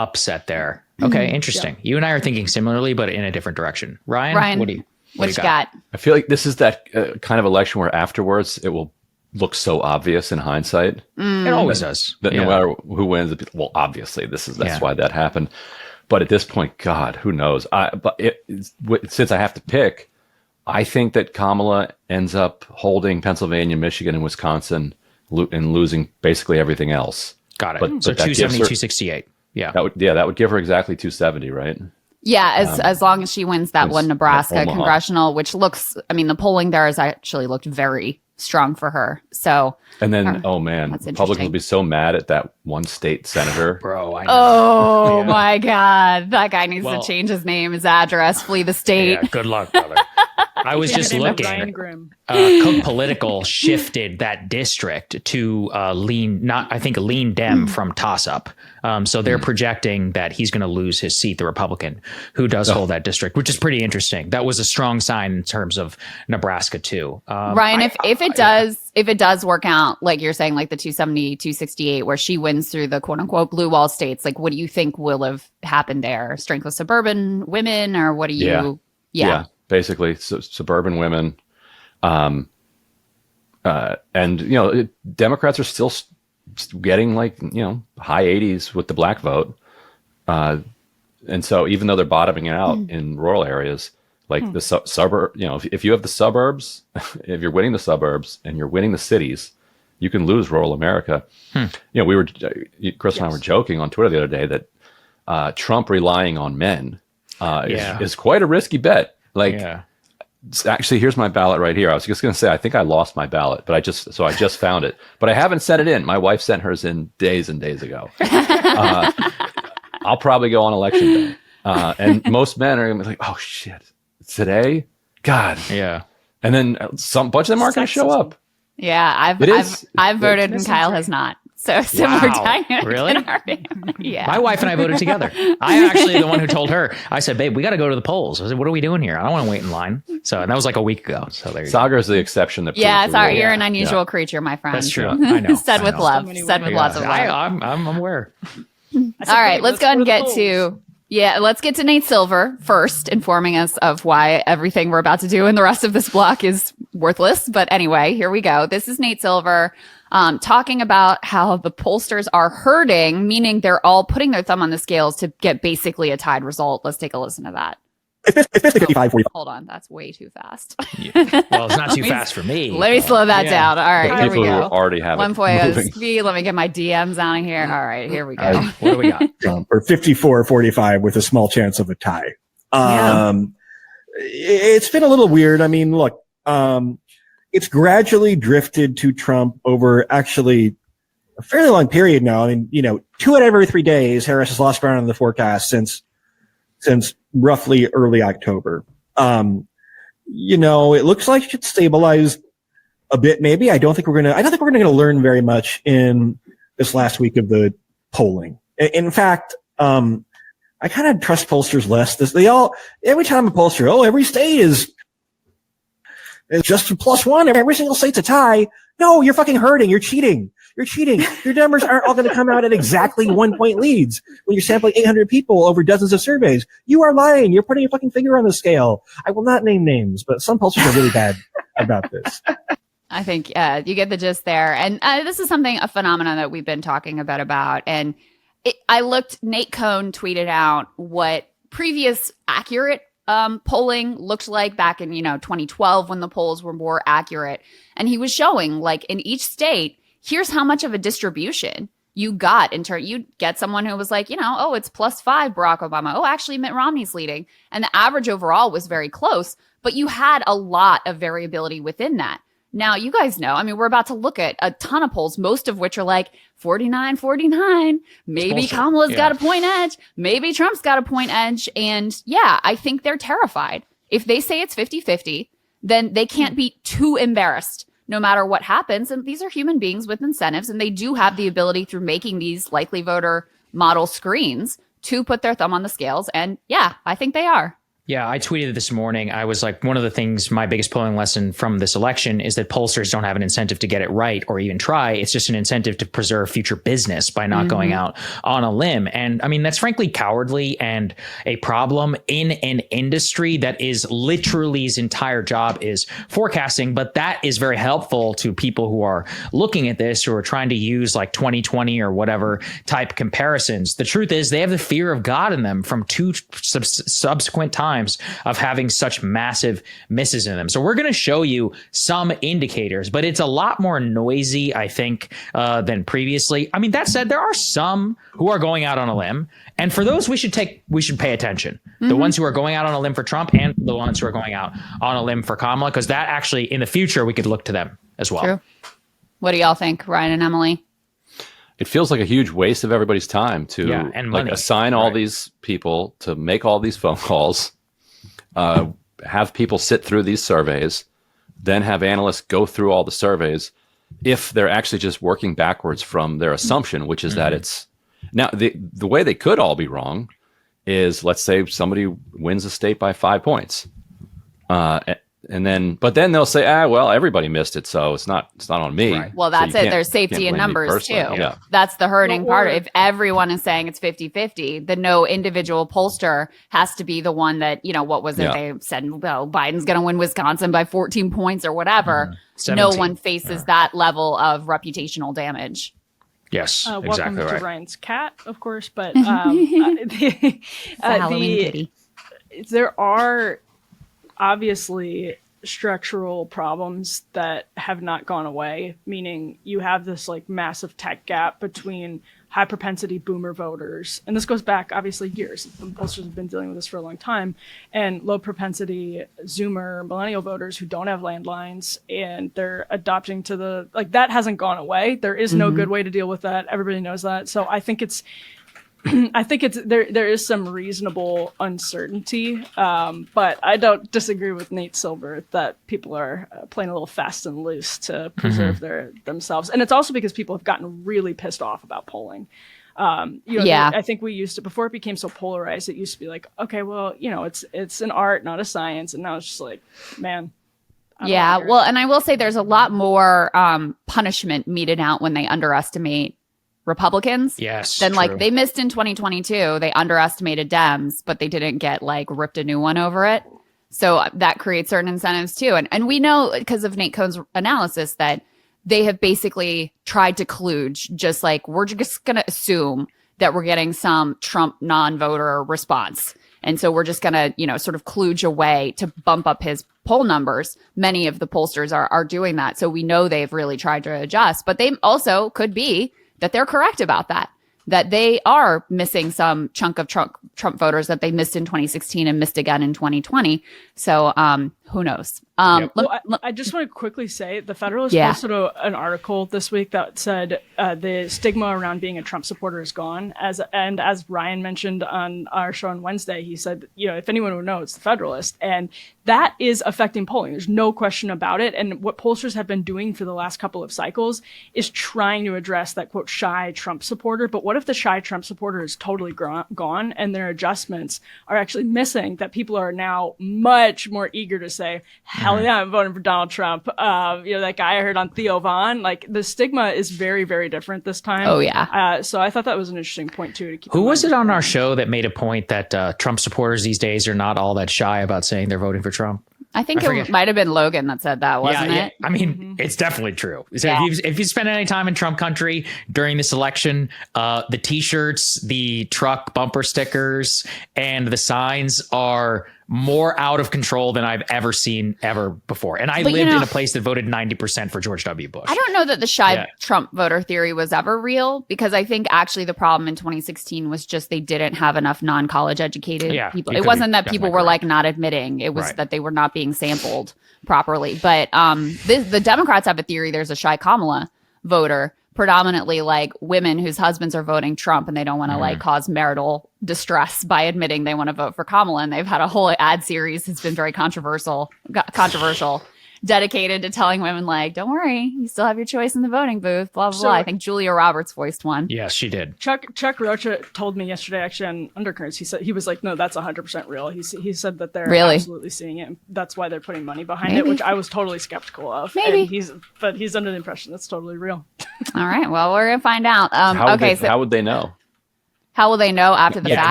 upset there. Okay, interesting. You and I are thinking similarly, but in a different direction. Ryan, what you got? I feel like this is that kind of election where afterwards it will look so obvious in hindsight. It always does. That no matter who wins, well, obviously that's why that happened. But at this point, God, who knows? Since I have to pick, I think that Kamala ends up holding Pennsylvania, Michigan, and Wisconsin and losing basically everything else. Got it. So 270, 268. Yeah. That would give her exactly 270, right? Yeah, as long as she wins that one Nebraska congressional, which looks, I mean, the polling there has actually looked very strong for her. So, and then, oh man, Republicans will be so mad at that one state senator. Bro, I know. Oh my God. That guy needs to change his name, his address, flee the state. Yeah, good luck, brother. I was just looking. Cook Political shifted that district to lean Dem from toss up. So they're projecting that he's going to lose his seat, the Republican who does hold that district, which is pretty interesting. That was a strong sign in terms of Nebraska too. Ryan, if it does work out, like you're saying, like the 270, 268, where she wins through the quote unquote blue wall states, like what do you think will have happened there? Strength of suburban women, or what do you? Yeah. Basically, suburban women, and Democrats are still getting high 80s with the black vote, and so even though they're bottoming out in rural areas, like the suburb, if you have the suburbs, if you're winning the suburbs and you're winning the cities, you can lose rural America. Chris and I were joking on Twitter the other day that Trump relying on men is quite a risky bet. Actually, here's my ballot right here. I was just going to say, I think I lost my ballot, but I just found it, but I haven't sent it in. My wife sent hers in days and days ago. I'll probably go on election day. And most men are going to be like, oh shit, today? God. Yeah. And then bunch of them aren't going to show up. Yeah. I've voted and Kyle has not. So similar dynamic. Really? Yeah. My wife and I voted together. I actually the one who told her. I said, "Babe, we got to go to the polls." I said, "What are we doing here? I don't want to wait in line." So, and that was like a week ago. So there you go. Sagar's the exception. Sorry, you're an unusual creature, my friend. That's true. I know. Said with love. Said with lots of love. I'm aware. All right, let's go ahead and get to. Yeah, let's get to Nate Silver first, informing us of why everything we're about to do in the rest of this block is worthless. But anyway, here we go. This is Nate Silver talking about how the pollsters are hurting, meaning they're all putting their thumb on the scales to get basically a tied result. Let's take a listen to that. It's basically 55, 45. Hold on, that's way too fast. Well, it's not too fast for me. Let me slow that down. All right, here we go. Who already have One point speed. Let me get my DMs out of here. All right, here we go. What do we got? Or 54, 45 with a small chance of a tie. It's been a little weird. I mean, look, it's gradually drifted to Trump over actually a fairly long period now. I mean, 2 out of every 3 days, Harris has lost ground in the forecast since roughly early October. It looks like it should stabilize a bit. Maybe I don't think we're going to learn very much in this last week of the polling. In fact, I kind of trust pollsters less. Every time a pollster, every state is just a +1. Every single state's a tie. No, you're fucking hurting. You're cheating. Your numbers aren't all going to come out at exactly 1-point leads when you're sampling 800 people over dozens of surveys. You are lying. You're putting your fucking finger on the scale. I will not name names, but some pollsters are really bad about this. I think you get the gist there. And this is a phenomenon that we've been talking about. And Nate Cohn tweeted out what previous accurate polling looked like back in 2012 when the polls were more accurate, and he was showing like in each state, here's how much of a distribution you got you get someone who was like, it's +5 Barack Obama. Oh, actually Mitt Romney's leading, and the average overall was very close, but you had a lot of variability within that. Now, you guys know, I mean, we're about to look at a ton of polls, most of which are like 49-49. Maybe Kamala's got a point edge. Maybe Trump's got a point edge. And yeah, I think they're terrified. If they say it's 50-50, then they can't be too embarrassed no matter what happens. And these are human beings with incentives, and they do have the ability through making these likely voter model screens to put their thumb on the scales. And yeah, I think they are. Yeah, I tweeted this morning. I was like, one of the things, my biggest polling lesson from this election is that pollsters don't have an incentive to get it right or even try. It's just an incentive to preserve future business by not going out on a limb. And I mean, that's frankly cowardly and a problem in an industry that is literally his entire job is forecasting. But that is very helpful to people who are looking at this, who are trying to use like 2020 or whatever type comparisons. The truth is they have the fear of God in them from two subsequent times of having such massive misses in them. So we're going to show you some indicators, but it's a lot more noisy, I think, than previously. I mean, that said, there are some who are going out on a limb, and for those we should pay attention. The ones who are going out on a limb for Trump and the ones who are going out on a limb for Kamala, because that actually in the future we could look to them as well. True. What do y'all think, Ryan and Emily? It feels like a huge waste of everybody's time to and like money. assign all these people to make all these phone calls, have people sit through these surveys, then have analysts go through all the surveys if they're actually just working backwards from their assumption, which is that it's now the way they could all be wrong is, let's say somebody wins a state by 5 points. But then they'll say, well, everybody missed it, so it's not on me. Right. Well, that's it. There's safety in numbers too. Yeah. That's the hurting part. If everyone is saying it's 50-50, then no individual pollster has to be the one that, what was it? Yeah. They said, well, Biden's going to win Wisconsin by 14 points or whatever. 17. No one faces that level of reputational damage. Yes, Welcome exactly to right. Ryan's cat, of course, but Halloween kitty. there are obviously structural problems that have not gone away, meaning you have this like massive tech gap between high propensity boomer voters, and this goes back obviously years. Pollsters have been dealing with this for a long time, and low propensity Zoomer millennial voters who don't have landlines, and they're adopting to the that hasn't gone away. There is no good way to deal with that. Everybody knows that. So I think it's there is some reasonable uncertainty, but I don't disagree with Nate Silver that people are playing a little fast and loose to preserve themselves, and it's also because people have gotten really pissed off about polling. I think we used to, before it became so polarized, it used to be like, okay, well, it's an art, not a science, and now it's just like, man. Yeah, well, and I will say there's a lot more punishment meted out when they underestimate Republicans. Yes. Then true. they missed in 2022. They underestimated Dems, but they didn't get ripped a new one over it. So that creates certain incentives too. And we know because of Nate Cohn's analysis that they have basically tried to kludge, just like we're just going to assume that we're getting some Trump non-voter response. And so we're just going to, sort of kludge a way to bump up his poll numbers. Many of the pollsters are doing that. So we know they've really tried to adjust, but they also could be that they're correct about that they are missing some chunk of Trump voters that they missed in 2016 and missed again in 2020. So who knows? I just want to quickly say the Federalist posted an article this week that said the stigma around being a Trump supporter is gone. As Ryan mentioned on our show on Wednesday, he said, if anyone would know, it's the Federalist. And that is affecting polling. There's no question about it. And what pollsters have been doing for the last couple of cycles is trying to address that, quote, shy Trump supporter. But what if the shy Trump supporter is totally gone and their adjustments are actually missing, that people are now much more eager to say, hell yeah, I'm voting for Donald Trump. That guy I heard on Theo Vaughn, the stigma is very, very different this time. Oh, yeah. So I thought that was an interesting point, too. To keep Who was it on our show that made a point that Trump supporters these days are not all that shy about saying they're voting for Trump? I think it might have been Logan that said that, wasn't it? I mean, it's definitely true. So if you spend any time in Trump country during this election, the T-shirts, the truck bumper stickers, and the signs are more out of control than I've ever seen ever before. And I lived in a place that voted 90% for George W. Bush. I don't know that the shy Trump voter theory was ever real, because I think actually the problem in 2016 was just they didn't have enough non-college educated people. It wasn't that people were not admitting. It was that they were not being sampled properly. But the Democrats have a theory there's a shy Kamala voter, predominantly women whose husbands are voting Trump and they don't want to cause marital distress by admitting they want to vote for Kamala. And they've had a whole ad series that's been very controversial. dedicated to telling women like, don't worry, you still have your choice in the voting booth, blah, blah, blah. I think Julia Roberts voiced one. Yes, she did. Chuck Rocha told me yesterday, actually, on Undercurrents, he was like, no, that's 100% real. He said that they're absolutely seeing it. And that's why they're putting money behind it, which I was totally skeptical of. Maybe. But he's under the impression that's totally real. All right. Well, we're going to find out. How would they know? How will they know after the fact?